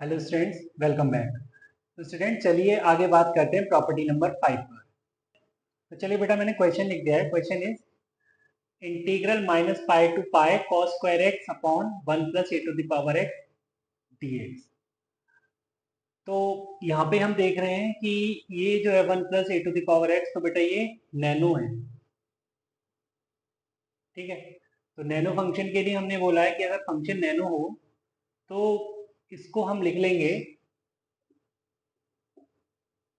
Hello students, welcome back. तो student चलिए आगे बात करते हैं प्रॉपर्टी नंबर 5 पर। तो चलिए बेटा, मैंने क्वेश्चन लिख दिया है। Question is integral minus pi to pi cos square x upon 1 plus A to the power X dx। तो यहाँ पे हम देख रहे हैं कि ये जो है 1 plus A to the power X, तो बेटा ये नैनो है। ठीक है, तो नैनो फंक्शन के लिए हमने बोला है कि अगर फंक्शन नैनो हो तो इसको हम लिख लेंगे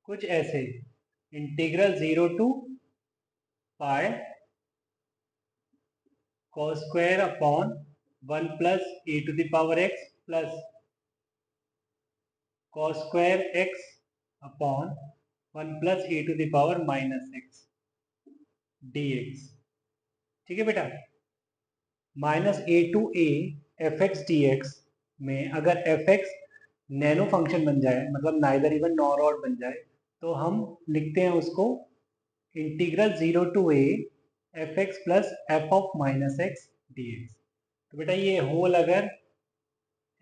कुछ ऐसे, integral 0 to pi cos square upon 1 plus A to the power X plus cos square x upon 1 plus A to the power minus X dx। ठीक है बेटा, minus A to A F X D X में अगर F x nano function बन जाए, मतलब neither even nor odd बन जाए, तो हम लिखते हैं उसको integral 0 to A F X plus F of minus X D X. तो बेटा ये होल अगर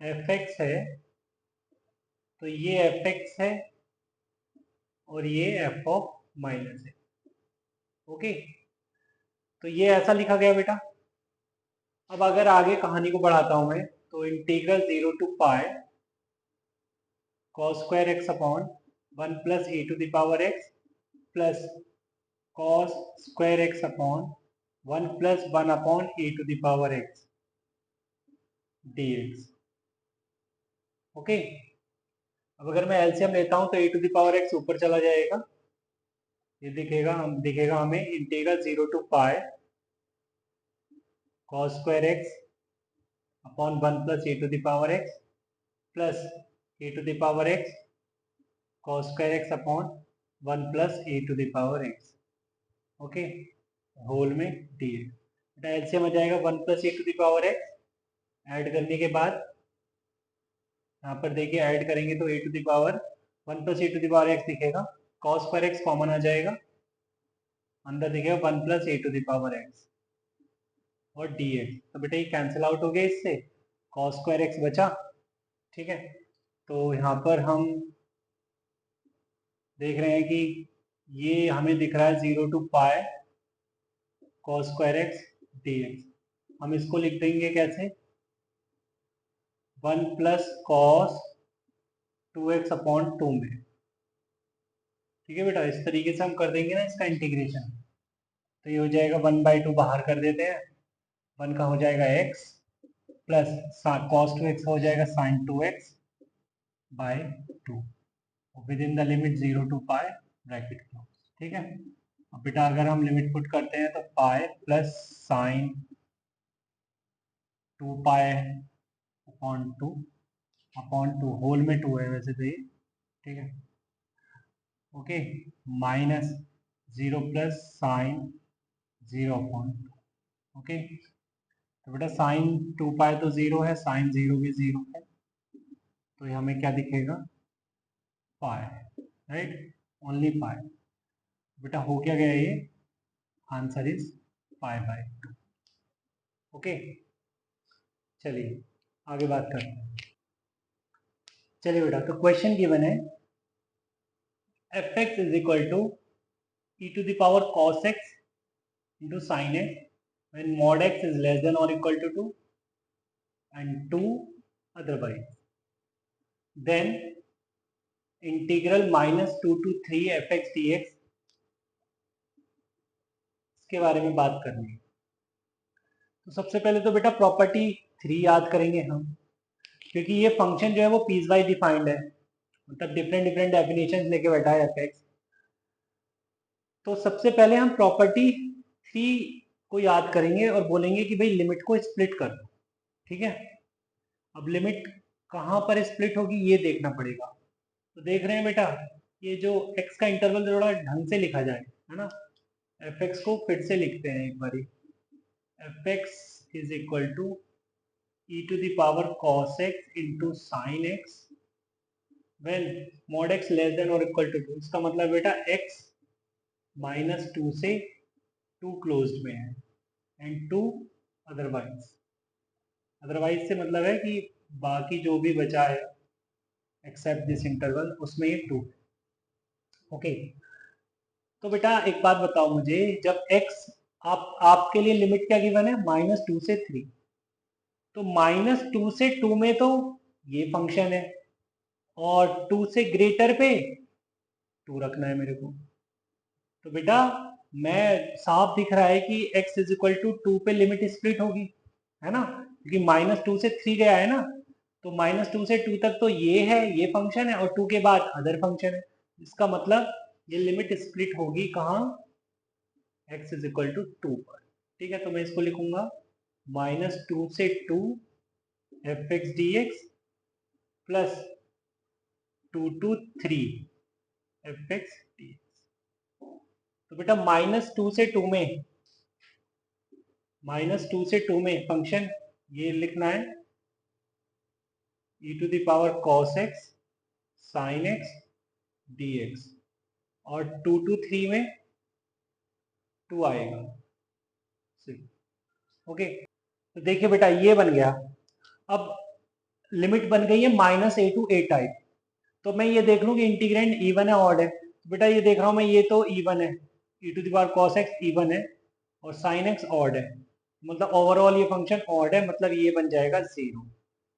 एफ एक्स है तो ये एफ एक्स है और ये एफ ऑफ माइनस है। ओके, तो ये ऐसा लिखा गया बेटा। अब अगर आगे कहानी को बढ़ाता हूं मैं, तो integral 0 to pi cos square x upon 1 plus A to the power X plus cos square x upon 1 plus 1 upon A to the power X dx। Okay, अब अगर मैं एलसीएम लेता हूं तो ए टू द पावर एक्स ऊपर चला जाएगा, ये दिखेगा हमें integral 0 to pi cos square x upon 1 plus A to the power X plus A to the power x cos square x upon 1 plus A to the power x. Okay, whole में d x. बेटा LCM आ जाएगा 1 plus A to the power x, add करने के बाद यहाँ पर देखिए ऐड करेंगे तो ए to the power 1 plus A to the power x दिखेगा, cos स्क्वायर एक्स कॉमन आ जाएगा, अंदर दिखेगा 1 plus A to the power x और dx। तो बेटा ये कैंसिल आउट हो गया इससे, cos स्क्वायर एक्स बचा। ठीक है, तो यहाँ पर हम देख रहे हैं कि ये हमें दिख रहा है 0 to pi cos square X dx। हम इसको लिख देंगे कैसे, 1 प्लस कॉस 2x अपॉन 2 में। ठीक है बेटा, इस तरीके से हम कर देंगे ना इसका इंटीग्रेशन, तो ये हो जाएगा 1/2 बाहर कर देते हैं, 1 का हो जाएगा x प्लस cos 2x हो जाएगा sin 2x by 2 with in the limit 0 to pi bracket close. ठीक है, अब बेटा अगर हम लिमिट पुट करते हैं तो pi plus sine 2 pi upon two whole में 2 है वैसे तो ये। ठीक है, okay, minus 0 plus sine 0 upon 2। Okay, तो बेटा साइन 2 पाई तो 0 है, साइन 0 भी 0 है, तो ये हमें क्या दिखेगा, पाई। राइट, ओनली पाई। बेटा हो क्या गया ये, answer is pi by 2। Okay, चलिए आगे बात करते हैं। चलिए बेटा, तो क्वेश्चन गिवन है F X is equal to E to the power cos X into sine X when mod x is less than or equal to 2 and 2 otherwise, then integral minus 2 to 3 F X D x, इसके बारे में बात करनी है। तो सबसे पहले तो बेटा प्रॉपर्टी 3 याद करेंगे हम, क्योंकि ये फंक्शन जो है वो पीस वाइज डिफाइंड है, मतलब डिफरेंट डिफरेंट डेफिनेशन लेके बैठा है एफ एक्स। तो सबसे पहले हम प्रॉपर्टी 3 को याद करेंगे और बोलेंगे कि भाई लिमिट को स्प्लिट कर दो। ठीक है, अब लिमिट कहाँ पर स्प्लिट होगी ये देखना पड़ेगा। तो देख रहे हैं बेटा, ये जो x का इंटरवल थोड़ा ढंग से लिखा जाए, है ना। एफ एक्स को फिर से लिखते हैं एक बारी, F X is equal to E to the power cos X into sine X when mod X less than और इक्वल टू 2। इसका मतलब बेटा x -2 से 2 क्लोज्ड में है एंड 2 अदरवाइज। अदरवाइज से मतलब है कि बाकी जो भी बचा है एक्सेप्ट दिस इंटरवल, उसमें ये 2। ओके, तो बेटा एक बात बताओ मुझे, जब x आपके लिए लिमिट क्या गिवन है, -2 से 3, तो -2 से 2 में तो ये फंक्शन है और 2 से ग्रेटर पे 2 रखना है मेरे को। तो बेटा मैं साफ दिख रहा है कि x इज इक्वल टू 2 पे लिमिट स्प्लिट होगी, है ना, क्योंकि -2 से 3 गया है ना, तो -2 से 2 तक तो ये है, ये फंक्शन है, और 2 के बाद अदर फंक्शन है। इसका मतलब ये लिमिट स्प्लिट होगी कहाँ, x इज इक्वल टू 2 पर। ठीक है, तो मैं इसको लिखूंगा -2 से 2 F X D x plus 2 to 3 F X D X. तो बेटा -2 से 2 में, -2 से 2 में फंक्शन ये लिखना है e to the power cos x sin x dx, और 2 to 3 में 2 आएगा। ओके, तो देखिए बेटा ये बन गया। अब लिमिट बन गई है -a टू a टाइप, तो मैं ये देख लूं कि इंटीग्रेंड इवन है ऑड है। तो बेटा ये देख रहा हूं मैं, ये तो इवन है, e to the power cos x even है और sin x ऑड है, मतलब ओवरऑल ये फंक्शन ऑड है, मतलब ये बन जाएगा 0।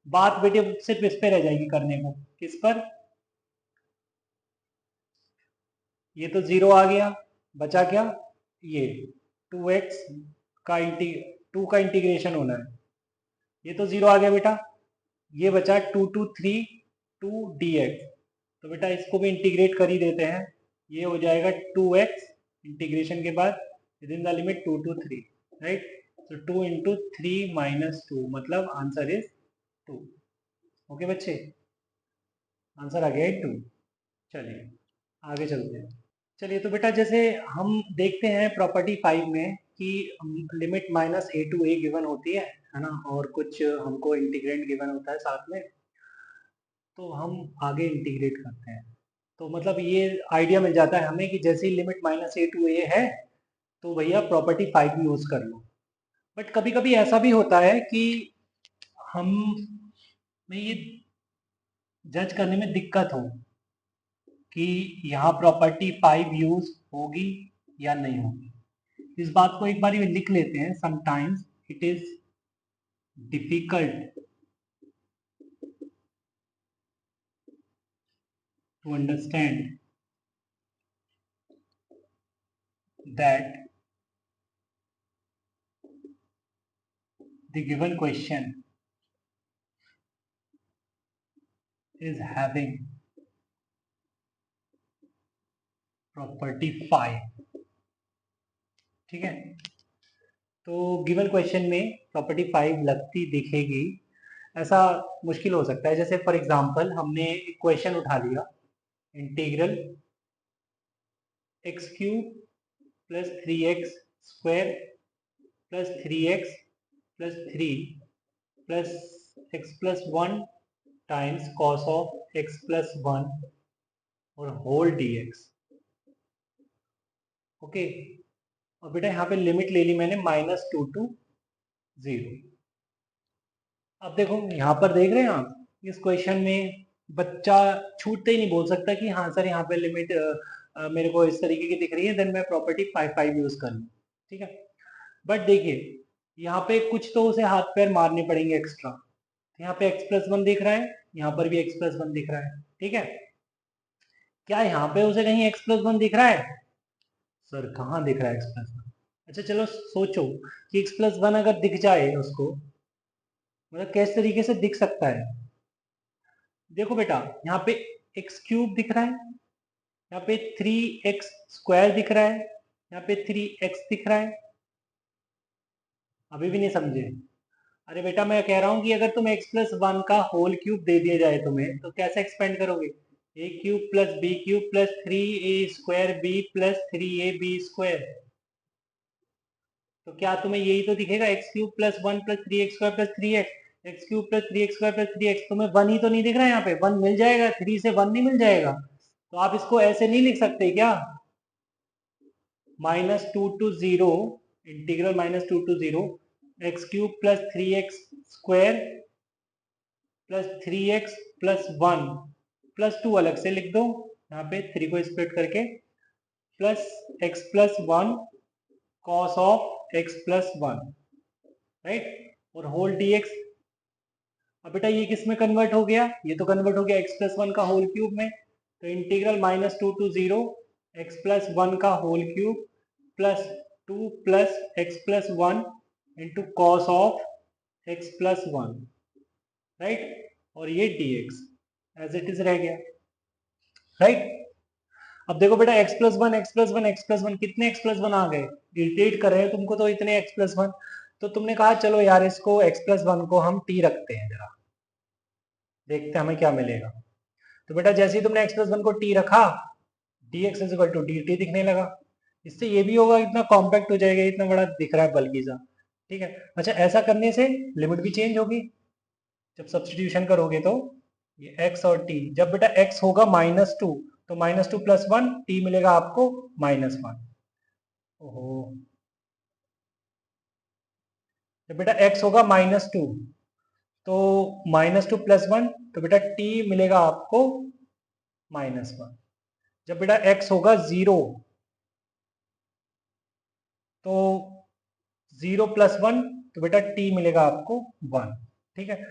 बात बेटे सिर्फ इस पे रह जाएगी करने को, किस पर, ये तो 0 आ गया, बचा क्या, ये 2x का 2 का इंटीग्रेशन होना है, ये तो 0 आ गया बेटा, ये बचा 2 to 3 2 dx। तो बेटा इसको भी इंटीग्रेट कर ही देते हैं, ये हो जाएगा 2x इंटीग्रेशन के बाद with in the limit 2 to 3, right. तो 2 into 3 minus 2, मतलब आंसर इज 2। ओके बच्चे, आंसर आ गया है 2। चलिए आगे चलते हैं। चलिए तो बेटा जैसे हम देखते हैं प्रॉपर्टी 5 में कि limit -a to a given होती है ना, और कुछ हमको इंटीग्रेंड गिवन होता है साथ में, तो हम आगे इंटीग्रेट करते हैं। तो मतलब ये आइडिया मिल जाता है हमें कि जैसे ही लिमिट -a टू a है तो भैया प्रॉपर्टी 5 यूज कर लो। बट कभी कभी ऐसा भी होता है कि हम में ये जज करने में दिक्कत हो कि यहाँ प्रॉपर्टी 5 यूज होगी या नहीं होगी। इस बात को एक बार लिख लेते हैं, sometimes it is difficult to understand that the given question is having property 5। ठीक है, तो गिवन क्वेश्चन में प्रॉपर्टी 5 लगती दिखेगी, ऐसा मुश्किल हो सकता है। जैसे फॉर एग्जांपल हमने एक क्वेश्चन उठा लिया, integral x cube plus 3x square plus 3x plus 3 plus x plus 1 times cos of x plus 1 और होल dx। ओके, और बेटा यहाँ पे लिमिट ले ली मैंने -2 to 0। अब देखो यहाँ पर देख रहे हैं आप, इस क्वेश्चन में बच्चा छूटते ही नहीं बोल सकता कि हाँ सर यहाँ पे लिमिट मेरे को इस तरीके की दिख रही है, देन मैं प्रॉपर्टी 5 यूज कर लूँ। ठीक है, बट देखिए यहाँ पे कुछ तो उसे हाथ पैर मारने पड़ेंगे एक्स्ट्रा। यहाँ पे x प्लस 1 दिख रहा है, यहाँ पर भी x प्लस 1 दिख रहा है। ठीक है, क्या यहाँ पे उसे कहीं x प्लस 1 दिख रहा है, सर कहाँ दिख रहा है x प्लस 1। अच्छा चलो सोचो कि x प्लस 1 अगर दिख जाए उसको, मतलब किस तरीके से दिख सकता है। देखो बेटा यहाँ पे एक्स क्यूब दिख रहा है, यहाँ पे 3x स्क्वायर दिख रहा है, यहाँ पे 3x दिख रहा है। अभी भी नहीं समझे? अरे बेटा मैं कह रहा हूँ कि अगर तुम x प्लस 1 का होल क्यूब दे दिया जाए तुम्हें, तो कैसे एक्सपेंड करोगे, a cube plus b cube plus 3a square b plus 3ab square. तो क्या तुम्हें यही तो दिखेगा, x cube plus 1 plus 3x square plus 3x, x cube plus 3x square plus 3x। तुम्हें 1 ही तो नहीं दिख रहा है, यहाँ पे 1 मिल जाएगा, 3 से 1 नहीं मिल जाएगा। तो आप इसको ऐसे नहीं लिख सकते क्या, -2 to 0 integral -2 to 0 x cube plus 3x square plus 3x plus 1 plus 2 अलग से लिख दो, यहाँ पे 3 को स्प्लिट करके, plus x plus 1 cos of x plus 1, right, और होल dx। अब बेटा ये किस में कन्वर्ट हो गया, ये तो कन्वर्ट हो गया x प्लस 1 का होल क्यूब में, तो इंटीग्रल -2 to 0 x प्लस 1 का whole cube plus 2 plus x plus 1 into cos of x plus 1, right, और ये dx एज इट इज रह गया, राइट। अब देखो बेटा x plus 1 x plus 1 x plus 1, कितने x प्लस 1 आ गए, इरिटेट कर रहे हैं तुमको तो इतने x प्लस 1, तो तुमने कहा चलो यार इसको x प्लस 1 को हम t रखते हैं, जरा देखते हैं हमें क्या मिलेगा। तो बेटा जैसे ही तुमने x प्लस 1 को t रखा, dx is equal to dt दिखने लगा। इससे ये भी होगा, इतना कॉम्पैक्ट हो जाएगा, इतना बड़ा दिख रहा है बल्कि सा, ठीक है। अच्छा, ऐसा करने से लिमिट भी चेंज होगी, जब सब्सटीट्यूशन करोगे तो ये x और t, जब बेटा x होगा -2 तो -2 प्लस 1 t मिलेगा आपको -1। ओहो, जब बेटा x होगा -2 तो -2 प्लस 1 तो बेटा t मिलेगा आपको -1। जब बेटा x होगा 0 तो 0 प्लस 1 तो बेटा t मिलेगा आपको 1, ठीक है।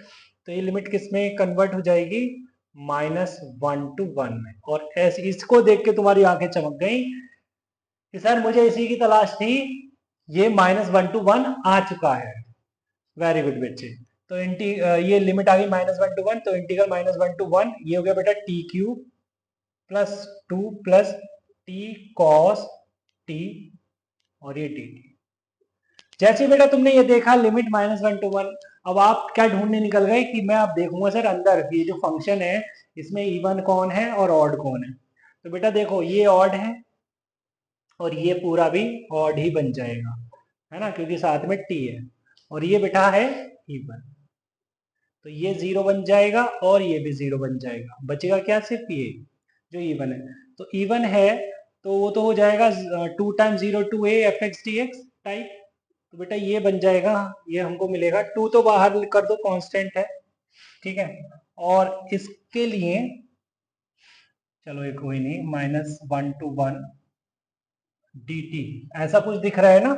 तो ये लिमिट किस में कन्वर्ट हो जाएगी, -1 to 1 में। और ऐसे इसको देख के तुम्हारी आंखें चमक गई कि सर मुझे इसी की तलाश थी, ये -1 to 1 आ चुका है। वेरी गुड बच्चे। तो ये लिमिट आ गई -1 to 1, तो इंटीग्रल -1 to 1 ये हो गया बेटा t cube plus 2 plus t cos t, और ये dt। जैसे बेटा तुमने ये देखा लिमिट -1 to 1, अब आप क्या ढूंढने निकल गए कि मैं आप देखूंगा सर अंदर ये जो फंक्शन है इसमें इवन कौन है और ऑड कौन है। तो बेटा देखो ये ऑड है और ये पूरा भी ऑड ही बन जाएगा, है ना, क्योंकि साथ में t है, और ये बेटा है इवन, तो ये 0 बन जाएगा और ये भी 0 बन जाएगा, बचेगा क्या, सिर्फ ये जो इवन है। तो इवन है तो वो तो हो जाएगा 2 times 0 to a fx dx type, तो बेटा ये बन जाएगा, ये हमको मिलेगा 2 तो बाहर कर दो, कांस्टेंट है, ठीक है। और इसके लिए चलो ये कोई नहीं, -1 to 1 dt ऐसा कुछ दिख रहा है ना।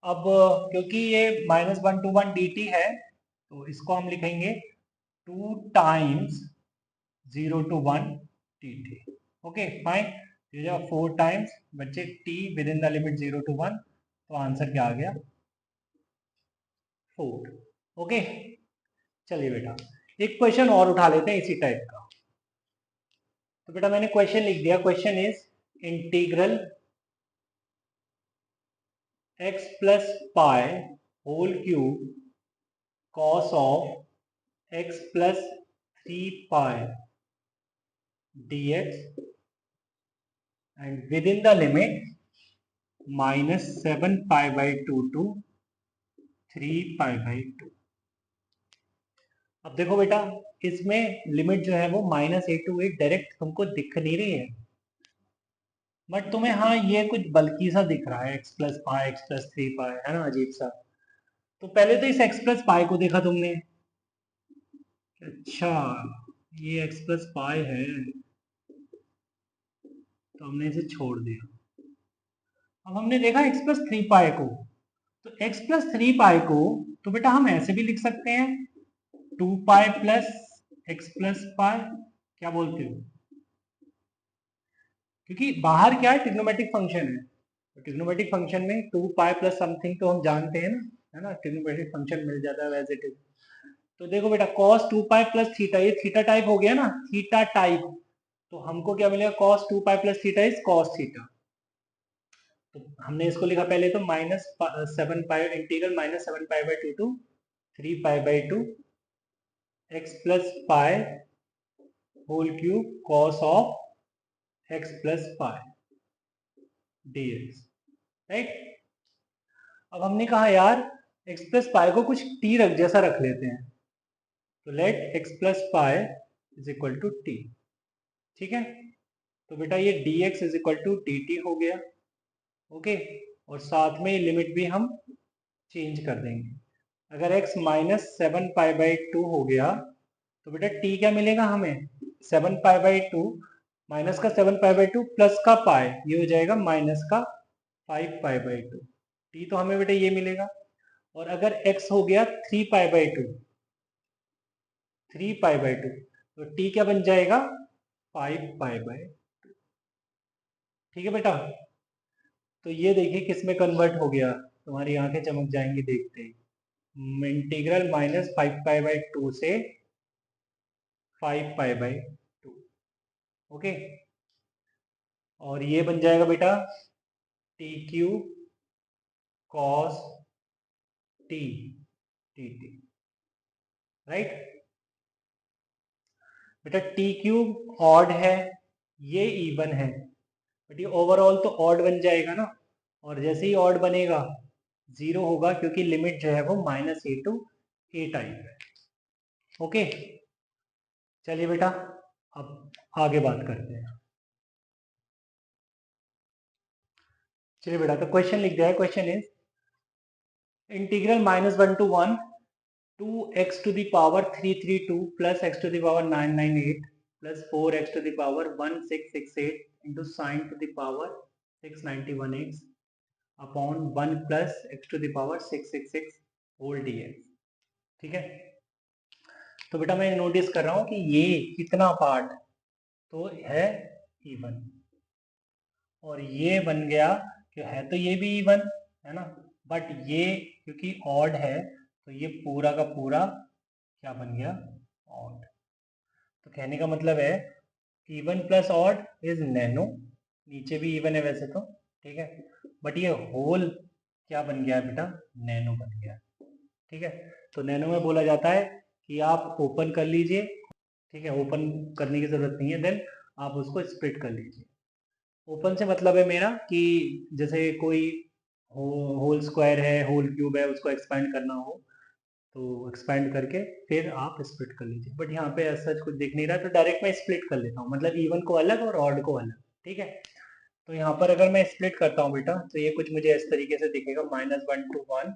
अब क्योंकि ये -1 to 1 dt है तो इसको हम लिखेंगे 2 times 0 to 1 dt, okay fine. ये जो 4 टाइम्स बच्चे t with in the limit 0 to 1, तो आंसर क्या आ गया, 4, ओके। चलिए बेटा एक क्वेश्चन और उठा लेते हैं इसी टाइप का। तो बेटा मैंने क्वेश्चन लिख दिया, question is integral x plus pi whole cube cos of x plus 3 pi dx and within the limit -7 pi by 2 to 3 pi by 2। अब देखो बेटा इसमें लिमिट जो है वो -8 to 8 डायरेक्ट तुमको दिख नहीं रही है, बट तुम्हें हाँ ये कुछ बल्कि सा दिख रहा है, x प्लस पाई x प्लस 3 पाई, है ना, अजीब सा। तो पहले तो इस x प्लस पाई को देखा तुमने, अच्छा ये x प्लस पाई है तो हमने इसे छोड़ दिया। अब हमने देखा x प्लस 3 पाई को, तो x प्लस 3 पाई को तो बेटा हम ऐसे भी लिख सकते हैं 2 पाई प्लस x प्लस पाई, क्या बोलते हो, क्योंकि बाहर क्या है ट्रिग्नोमेट्रिक फंक्शन है, तो ट्रिग्नोमेट्रिक फंक्शन में 2 पाई प्लस समथिंग तो हम जानते हैं ना, है ना, ट्रिग्नोमेट्रिक फंक्शन मिल जाता है एज इट इज। तो देखो बेटा cos 2 पाई प्लस थीटा, ये थीटा टाइप हो गया ना, थीटा टाइप, तो हमको क्या मिलेगा, cos 2 pi plus theta is cos theta. तो हमने इसको लिखा पहले तो -7 pi integral -7 pi by 2 to 3 pi by 2 x plus pi whole cube cos of x plus pi dx, right. अब हमने कहा यार x प्लस पाई को कुछ t रख जैसा रख लेते हैं, तो let x plus pi is equal to t, ठीक है। तो बेटा ये dx is equal to dt हो गया, ओके। और साथ में लिमिट भी हम चेंज कर देंगे, अगर x -7 पाई बाई 2 हो गया तो बेटा t क्या मिलेगा हमें, 7 पाई बाई 2 माइनस का 7 पाई बाई 2 प्लस का पाई, ये हो जाएगा माइनस का 5 पाई बाई 2। टी तो हमें बेटा ये मिलेगा। और अगर x हो गया 3 पाई बाई 2, 3 पाई बाई 2, तो टी क्या बन जाएगा 5 पाई बाई। ठीक है बेटा। तो ये देखिए किस में कन्वर्ट हो गया, तुम्हारी आंखें चमक जाएंगी देखते ही। इंटीग्रल माइनस 5 पाई बाई 2 से 5 पाई बाई 2। ओके। और ये बन जाएगा बेटा T Q cos T T T, right. बेटा टी क्यूब ऑड है, ये इवन है, बट ये ओवरऑल तो ऑड बन जाएगा ना। और जैसे ही ऑड बनेगा 0 होगा, क्योंकि लिमिट जो है वो -a टू a टाइप है। ओके। चलिए बेटा अब आगे बात करते हैं। चलिए बेटा, तो क्वेश्चन लिख दिया है। Question is integral -1 to 1 2x to the power 332 plus x to the power 998 plus 4x to the power 1668 into sine to the power 691x upon 1 plus x to the power 666 whole dx। ठीक है। तो बेटा मैं notice कर रहा हूं कि ये कितना पार्ट तो है इवन, और ये बन गया कि है तो ये भी इवन है ना, बट ये क्योंकि ऑड है तो ये पूरा का पूरा क्या बन गया ऑड। तो कहने का मतलब है even plus odd is nano, नीचे भी इवन है वैसे तो, ठीक है, बट ये होल क्या बन गया है बेटा नैनो बन गया। ठीक है। तो नैनो में बोला जाता है कि आप ओपन कर लीजिए, ठीक है, ओपन करने की जरूरत नहीं है, देन आप उसको स्प्लिट कर लीजिए। ओपन से मतलब है मेरा कि जैसे कोई होल स्क्वायर है, होल क्यूब है, उसको एक्सपैंड करना हो तो एक्सपैंड करके फिर आप स्प्लिट कर लीजिए। बट यहाँ पे ऐसा कुछ दिख नहीं रहा, तो डायरेक्ट मैं स्प्लिट कर लेता हूँ, मतलब इवन को अलग और ऑड को अलग। ठीक है। तो यहाँ पर अगर मैं स्प्लिट करता हूँ बेटा, तो ये कुछ मुझे इस तरीके से दिखेगा -1 to 1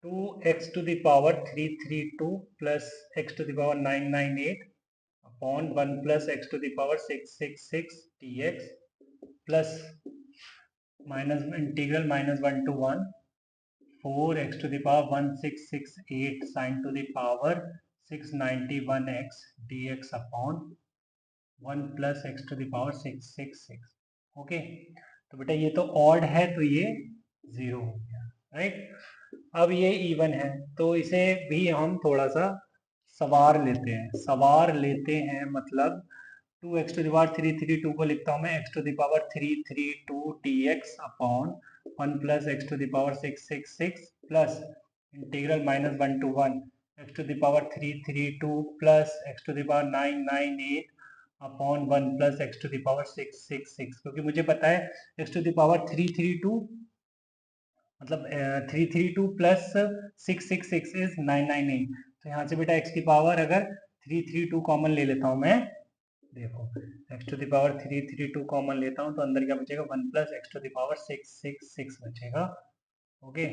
2x to the power 332 plus x to the power 998 upon 1 plus x to the power 666 dx plus minus integral -1 to 1 4x to the power 1668 sin to the power 691x dx upon 1 plus x to the power 666। Okay. तो बेटा ये तो odd है तो ये 0 हो गया, right. अब ये इवन है तो इसे भी हम थोड़ा सा सवार लेते हैं। सवार लेते हैं मतलब 2x to the power 332 को लिखता हूँ मैं x to the power 332 dx upon 1 plus x to the power 666 plus integral -1 to 1 x to the power 332 plus x to the power 998 upon 1 plus x to the power 666, क्योंकि मुझे पता है x to the power 332 मतलब 332 plus 666 is 998। तो यहाँ से बेटा x की पावर अगर 332 कॉमन ले लेता हूँ मैं, देखो x to the power 332 common लेता हूँ तो अंदर क्या बचेगा 1 plus x to the power 666 बचेगा। ओके।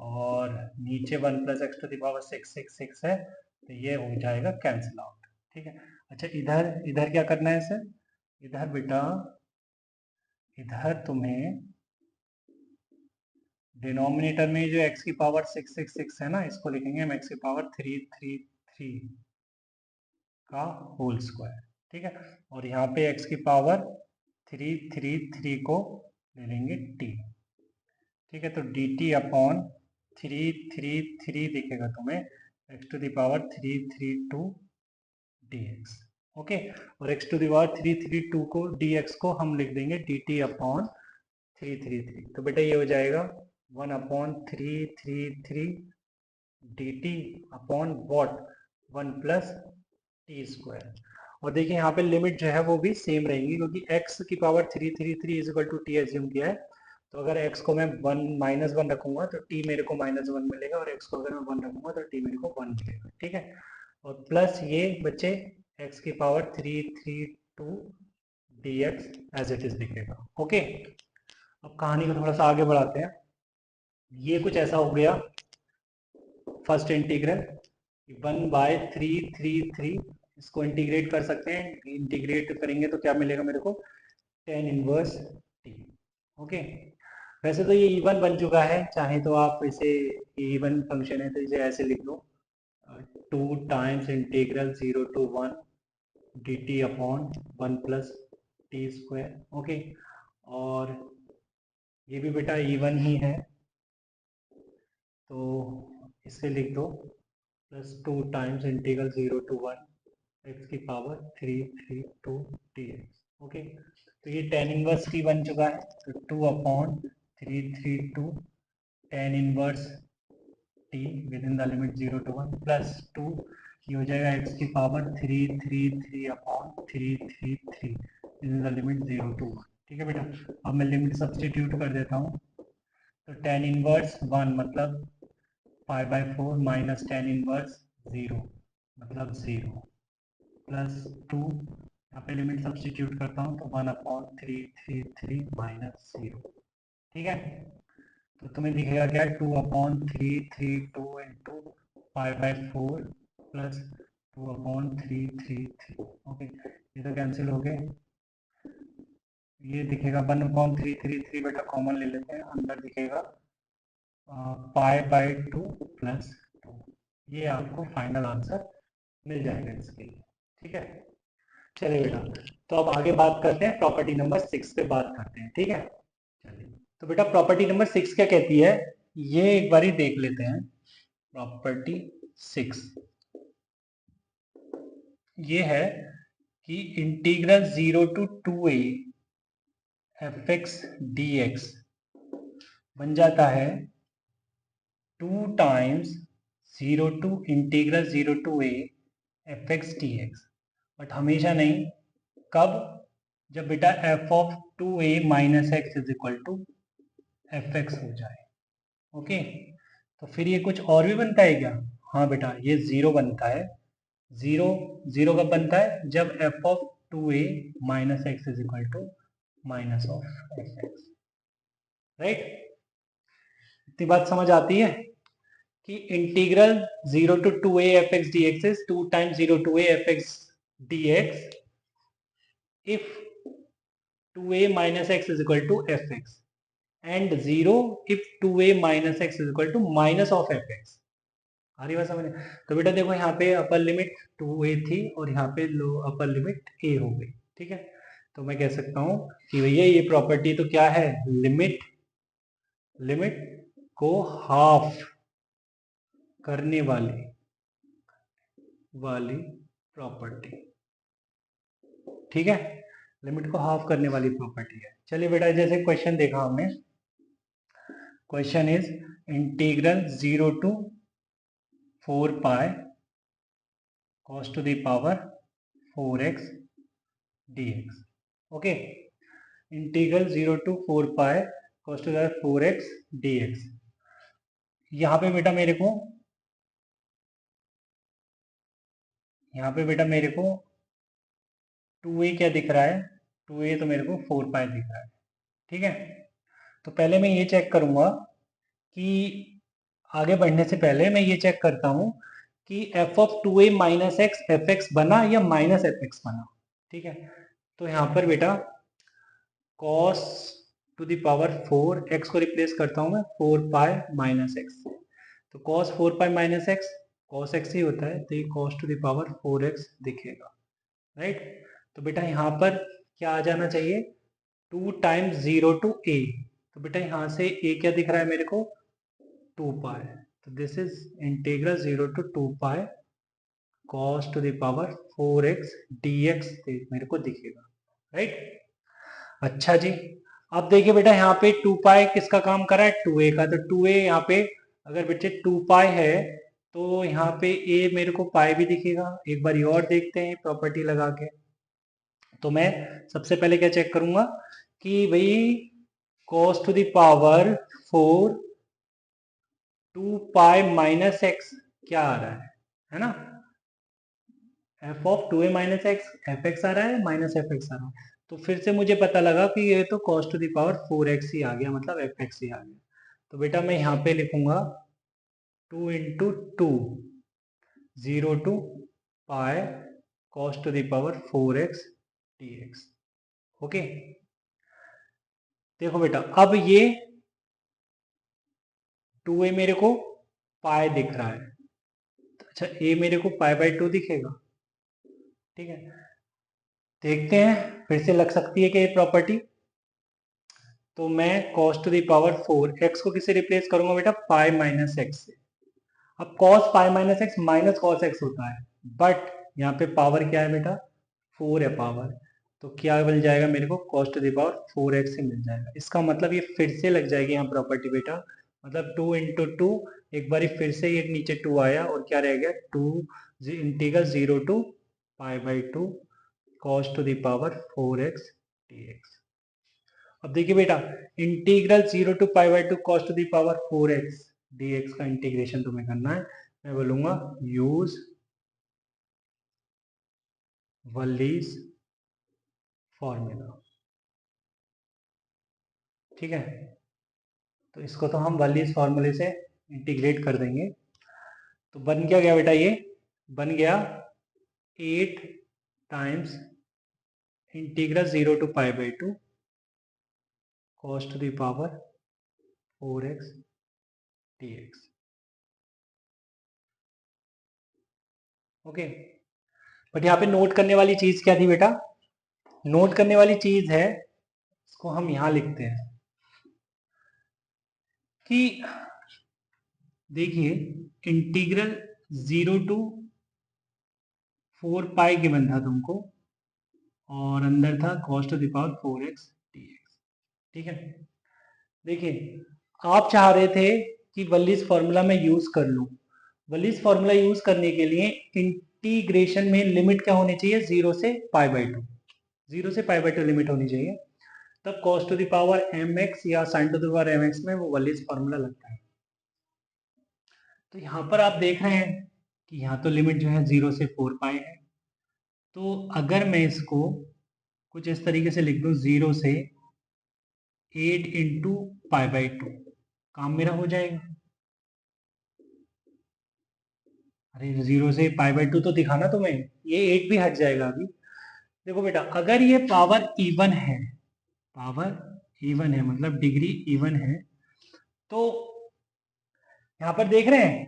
और नीचे 1 plus x to the power 666 है तो ये हो जाएगा कैंसिल आउट। ठीक है। अच्छा इधर इधर क्या करना है सर, इधर बेटा इधर तुम्हें डिनोमिनेटर में जो x की पावर 666 है ना, इसको लिखेंगे हम x की पावर 333 का होल स्क्वायर। ठीक है। और यहाँ पे x की पावर 333 को ले लेंगे t। ठीक है। तो dt अपॉन 333 दिखेगा तुम्हें x to the power 332 dx। Okay. और x टू द पावर 332 को dx को हम लिख देंगे dt अपॉन 333। तो बेटा ये हो जाएगा 1 upon 333 dt upon what 1 plus T square. और देखिए यहाँ पे लिमिट जो है वो भी सेम रहेंगी, क्योंकि x की power 333 is equal to T assume किया है। तो अगर x को मैं -1 रखूंगा तो t मेरे को -1 मिलेगा, और x को अगर मैं 1 रखूंगा तो t मेरे को 1 मिलेगा। ठीक है। और प्लस ये बच्चे x की power 332 dx as it is दिखेगा। ओके। अब कहानी को थोड़ा सा आगे बढ़ाते हैं। ये कुछ ऐसा हो गया फर्स्ट इंटीग्रल 1/333, इसको इंटीग्रेट कर सकते हैं। इंटीग्रेट करेंगे तो क्या मिलेगा मेरे को, tan इनवर्स t। ओके, वैसे तो ये इवन बन चुका है, चाहे तो आप इसे इवन फंक्शन है तो इसे ऐसे लिख लो 2 times integral 0 to 1 dt upon 1 plus T square. Okay, और ये भी बेटा इवन ही है तो इसे लिख दो plus 2 times integral 0 to 1 x की पावर 332 dx। ओके, तो ये tan इनवर्स t बन चुका है, तो 2 upon 332 tan inverse t with in the limit 0 to 1 plus 2, ये हो जाएगा x की power 333 upon 333 with in the limit 0 to 1। ठीक है बेटा, अब मैं लिमिट सब्सटीट्यूट कर देता हूँ, तो tan इनवर्स 1 मतलब 5/4 माइनस tan इनवर्स 0 मतलब 0 प्लस 2, यहाँ पे लिमिट सब्सटीट्यूट करता हूँ तो 1/333 माइनस 0। ठीक है, तो तुम्हें दिखेगा क्या, 2/332 इंटू 5/4 प्लस 2/333। ओके, ये तो कैंसिल हो गए, ये दिखेगा 1/333 बेटा कॉमन ले लेते हैं, अंदर दिखेगा π/2 प्लस 2। ये आपको फाइनल आंसर मिल जाएगा इसके लिए। ठीक है, चलिए बेटा, तो अब आगे बात करते हैं, प्रॉपर्टी नंबर 6 पे बात करते हैं। ठीक है, चलिए, तो बेटा प्रॉपर्टी नंबर 6 क्या कहती है, ये एक बारी देख लेते हैं। प्रॉपर्टी 6 ये है कि integral 0 to 2a fx dx बन जाता है 2 टाइम्स 0 to इंटीग्रल 0 to a fx dx, but हमेशा नहीं, कब, जब बेटा f of 2a minus X is equal to fx हो जाए। ओके, तो फिर ये कुछ और भी बनता है क्या, हाँ बेटा ये जीरो बनता है। जीरो, जीरो कब बनता है, जब f of 2a minus X is equal to minus of fx। Right, इतनी बात समझ आती है कि integral 0 to 2a fx dx is 2 times 0 to a fx dx if 2a minus x is equal to fx and 0 if 2a minus x is equal to minus of fx। आ रही बात समझ, तो बेटा देखो यहाँ पे अपर लिमिट 2a थी और यहाँ पे लो अपर लिमिट a हो गई। ठीक है, तो मैं कह सकता हूँ कि भैया ये प्रॉपर्टी तो क्या है, लिमिट, लिमिट को हाफ करने वाली प्रॉपर्टी। ठीक है, लिमिट को हाफ करने वाली प्रॉपर्टी है। चलिए बेटा, जैसे क्वेश्चन देखा हमने, question is integral 0 to 4 pi cos to the power 4x dx। Okay, integral 0 to 4 pi cos to the 4x dx। यहाँ पे बेटा मेरे को, यहाँ पे बेटा मेरे को 2a क्या दिख रहा है, 2a तो मेरे को 4 पाई दिख रहा है। ठीक है, तो पहले मैं ये चेक करूंगा कि आगे बढ़ने से पहले मैं ये चेक करता हूं कि f of 2a minus x f x बना या माइनस एफ एक्स बना। ठीक है, तो यहाँ पर बेटा cos to the power 4 x को रिप्लेस करता हूं मैं 4 पाई माइनस एक्स, तो cos 4 pi minus X cos x ही होता है, तो ये cos to the power 4x दिखेगा। राइट, तो बेटा यहाँ पर क्या आ जाना चाहिए, 2 टाइम्स 0 to a, तो बेटा यहाँ से a क्या दिख रहा है मेरे को, 2 पाई, तो this is integral 0 to 2 pi cos to the power 4x dx मेरे को दिखेगा। राइट, अच्छा जी, अब देखिए बेटा यहाँ पे 2 पाई किसका काम कर रहा है, 2a का, तो 2a यहाँ पे अगर बच्चे 2 पाई है तो यहाँ पे a मेरे को पाई भी दिखेगा। एक बार और देखते हैं प्रॉपर्टी लगा के, तो मैं सबसे पहले क्या चेक करूंगा कि भाई cos to the power 4 2 pi minus x क्या आ रहा है ना, f of 2a minus x f x आ रहा है, माइनस एफ एक्स आ रहा है, तो फिर से मुझे पता लगा कि ये तो cos to the power 4x ही आ गया, मतलब fx ही आ गया। तो बेटा मैं यहाँ पे लिखूंगा 2 into 2 0 to pi cos to the power 4x dx। Okay, देखो बेटा अब ये 2a मेरे को पाई दिख रहा है, अच्छा a मेरे को पाई बाई 2 दिखेगा। ठीक है, देखते हैं फिर से लग सकती है कि ये प्रॉपर्टी। तो मैं cos to the power 4 x को किससे रिप्लेस करूंगा बेटा, पाई माइनस एक्स से। अब cos पाई minus x minus cos x होता है, बट यहाँ पे पावर क्या है बेटा, 4 है पावर, तो क्या मिल जाएगा मेरे को, cos to the power 4x से मिल जाएगा। इसका मतलब ये फिर से लग जाएगी यहाँ प्रॉपर्टी बेटा, मतलब 2 इंटू टू, एक बार फिर से ये नीचे 2 आया और क्या रह गया 2 integral 0 to pi by 2 cos to the power 4x dx। अब देखिए बेटा integral 0 to pi by 2 cos to the power 4x dx का इंटीग्रेशन तुम्हें करना है। मैं बोलूंगा यूज वल्लीज फॉर्मूला। ठीक है, तो इसको तो हम वल्लीज फॉर्मूले से इंटीग्रेट कर देंगे। तो बन क्या गया बेटा, ये बन गया 8 times integral 0 to pi by 2 cos to the power 4x dx। Okay, but यहाँ पे नोट करने वाली चीज क्या थी बेटा, नोट करने वाली चीज है, इसको हम यहां लिखते हैं कि देखिए इंटीग्रल 0 टू 4 पाई गिवन था तुमको और अंदर था cos to the power 4x dx। ठीक है, देखिए आप चाह रहे थे कि वल्लीज फॉर्मूला में यूज कर लूं, वल्लीज फॉर्मूला यूज करने के लिए इंटीग्रेशन में लिमिट क्या होनी चाहिए, 0 से पाई बाई 2, 0 से पाई बाई 2 लिमिट होनी चाहिए, तब cos to the power mx या sin to the power mx में वो वल्लीज फॉर्मूला लगता है। तो यहाँ पर आप देख रहे हैं कि यहाँ तो लिमिट जो है 0 से 4 पाई है, तो अगर मैं इसको कुछ इस तरीके से लिख दूं 0 से 8 इंटू पाई बाई 2, काम मेरा हो जाएगा। अरे 0 से पाई बाई 2 तो दिखाना तुम्हें, ये 8 भी हट जाएगा अभी। देखो बेटा अगर ये पावर इवन है, पावर इवन है मतलब डिग्री इवन है, तो यहाँ पर देख रहे हैं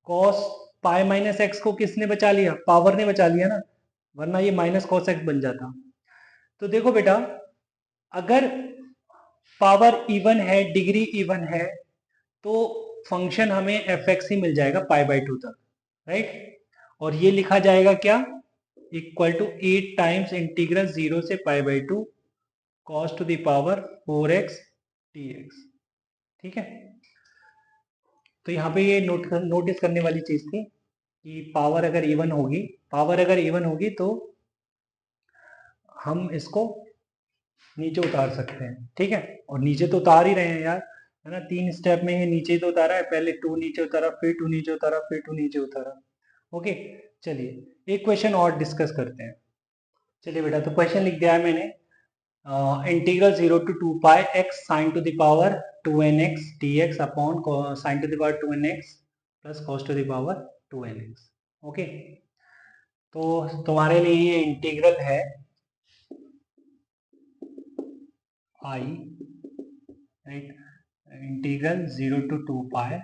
cos पाई माइनस एक्स को किसने बचा लिया, पावर ने बचा लिया ना, वरना ये माइनस cos एक्स बन जाता। तो देखो बेटा अगर पावर इवन है, डिग्री इवन है, तो फंक्शन हमें एफ एक्स ही मिल जाएगा पाई बाई 2 तक, राइट। और ये लिखा जाएगा क्या, इक्वल टू 8 टाइम्स इंटीग्रल 0 से pi by 2 cos to the power 4x dx। ठीक है, तो यहाँ पे ये नोटिस करने वाली चीज थी कि पावर अगर इवन होगी, पावर अगर इवन होगी तो हम इसको नीचे उतार सकते हैं। ठीक है, और नीचे तो उतार ही रहे हैं यार, है ना, 3 स्टेप में ये नीचे तो उतारा है, पहले 2 नीचे उतारा, फिर 2 नीचे उतारा, फिर 2 नीचे उतारा। ओके, चलिए एक क्वेश्चन और डिस्कस करते हैं। चलिए बेटा, तो क्वेश्चन लिख दिया है मैंने, integral 0 to 2 pi x sine to the power 2nx dx upon sine to the power 2nx plus cos to the power 2nx। Okay, तो तुम्हारे लिए ये इंटीग्रल है I, right, integral 0 to 2 pi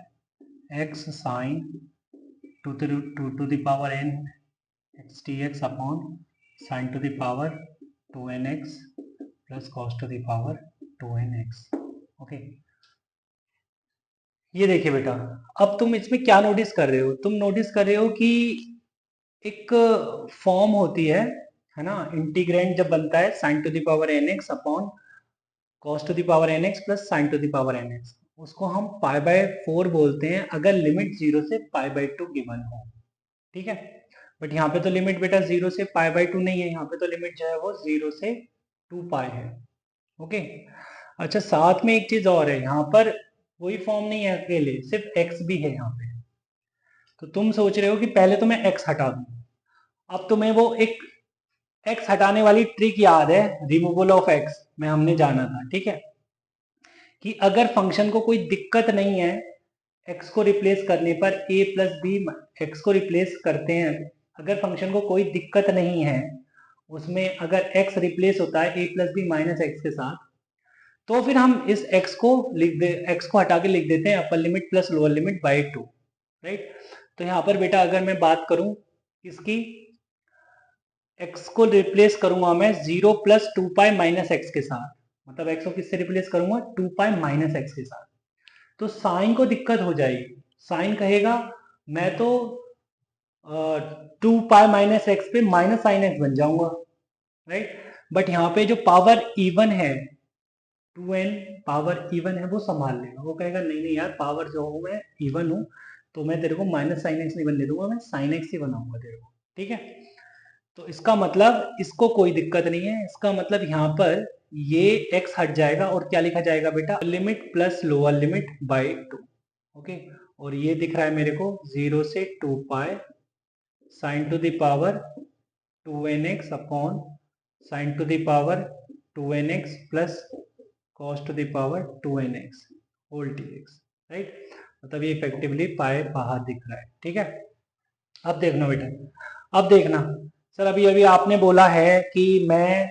x sine to the power n x dx upon sine to the power 2nx plus cos to the power 2nx। Okay, ये देखिए बेटा, अब तुम इसमें क्या नोटिस कर रहे हो, तुम नोटिस कर रहे हो कि एक फॉर्म होती है ना, इंटीग्रेंड जब बनता है sine to the power nx upon cos to the power nx plus sine to the power nx, उसको हम पाई बाय 4 बोलते हैं अगर लिमिट 0 से पाई बाय 2 गिवन हो। ठीक है, बट यहाँ पे तो लिमिट बेटा 0 से पाई बाय 2 नहीं है, यहाँ पे तो लिमिट जो है वो 0 से 2 पाई है। ओके, अच्छा साथ में एक चीज और है, यहाँ पर कोई फॉर्म नहीं है अकेले, सिर्फ x भी है यहाँ पे। तो तुम सोच रहे हो कि पहले तो मैं x हटा दूं, अब तुम्हें वो एक x हटाने वाली ट्रिक याद है, रिमूवल ऑफ x में हमने जाना था। ठीक है, कि अगर फंक्शन को कोई दिक्कत नहीं है x को रिप्लेस करने पर a प्लस बी, एक्स को रिप्लेस करते हैं, अगर फंक्शन को कोई दिक्कत नहीं है उसमें अगर x रिप्लेस होता है a plus b minus x के साथ, तो फिर हम इस x को x को हटा के लिख देते हैं upper limit plus lower limit by 2, right. तो यहाँ पर बेटा अगर मैं बात करूं इसकी, x को रिप्लेस करूंगा मैं 0 प्लस 2 पाई माइनस एक्स के साथ, मतलब x को किससे रिप्लेस करूंगा 2 पाई माइनस एक्स के साथ, तो साइन को दिक्कत हो जाएगी। साइन कहेगा मैं तो 2 पाई माइनस एक्स पे माइनस साइन एक्स बन जाऊंगा, राइट। बट यहाँ पे जो पावर इवन है 2n पावर इवन है वो संभाल लेगा, वो कहेगा नहीं नहीं यार पावर जो हूँ मैं इवन हूँ, तो मैं तेरे को माइनस साइन एक्स नहीं बनने दूंगा, मैं साइन एक्स ही बनाऊंगा तेरे को, ठीक है। तो इसका मतलब इसको कोई दिक्कत नहीं है, इसका मतलब यहाँ पर ये x हट जाएगा और क्या लिखा जाएगा बेटा limit plus lower limit by 2, okay. और ये दिख रहा है मेरे को 0 से 2 pi sine to the power 2nx upon sine to the power 2nx plus cos to the power 2nx whole dx, right. मतलब ये इफेक्टिवली पाई बाहर दिख रहा है, ठीक है। अब देखना बेटा, अब देखना सर, अभी अभी आपने बोला है कि मैं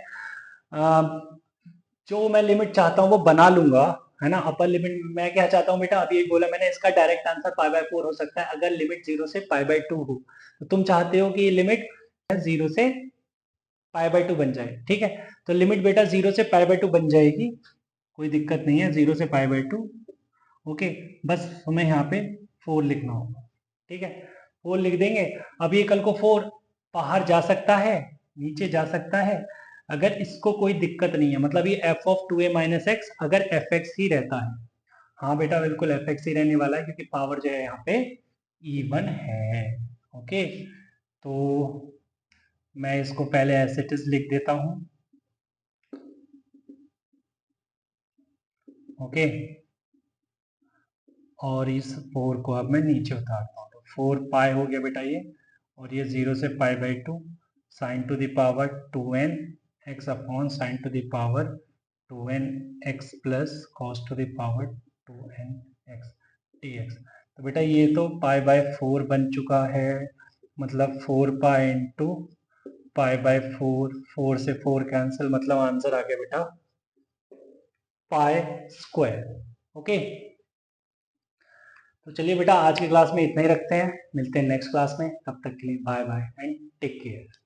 जो मैं लिमिट चाहता हूँ वो बना लूंगा, है ना। अपर लिमिट मैं क्या चाहता हूँ बेटा, अभी एक बोला मैंने, इसका डायरेक्ट आंसर पाई बाय 4 हो सकता है अगर लिमिट 0 से पाई बाय 2 हो, तो तुम चाहते हो कि ये लिमिट 0 से पाई बाय 2 बन जाए, ठीक है। तो लिमिट बेटा 0 से पाई बाय 2 बन जाएगी, कोई दिक्कत नहीं है, 0 से पाई बाय 2, ओके। बस हमें यहाँ पे 4 लिखना होगा, ठीक है। 4 लिख देंगे। अब ये कल को 4 बाहर जा सकता है, नीचे जा सकता है, अगर इसको कोई दिक्कत नहीं है, मतलब ये f of 2a minus x अगर fx ही रहता है, हाँ बेटा बिल्कुल fx ही रहने वाला है क्योंकि पावर जो है यहाँ पे इवन है, ओके। तो मैं इसको पहले एज इट इज लिख देता हूँ, ओके। और इस 4 को अब मैं नीचे उतारता हूँ, तो 4 पाई हो गया बेटा ये, और ये 0 से pi by 2 sign to the power 2n x upon sine to the power 2n x plus cos two the power 2n x dx। तो बेटा ये तो पाई बाय 4 बन चुका है, मतलब 4 पाई इंटू पाई बाय 4, 4 से 4 कैंसिल, मतलब आंसर आ गया बेटा पाई स्क्वायर, ओके। तो चलिए बेटा आज की क्लास में इतना ही रखते हैं, मिलते हैं नेक्स्ट क्लास में, तब तक के लिए bye bye and take care.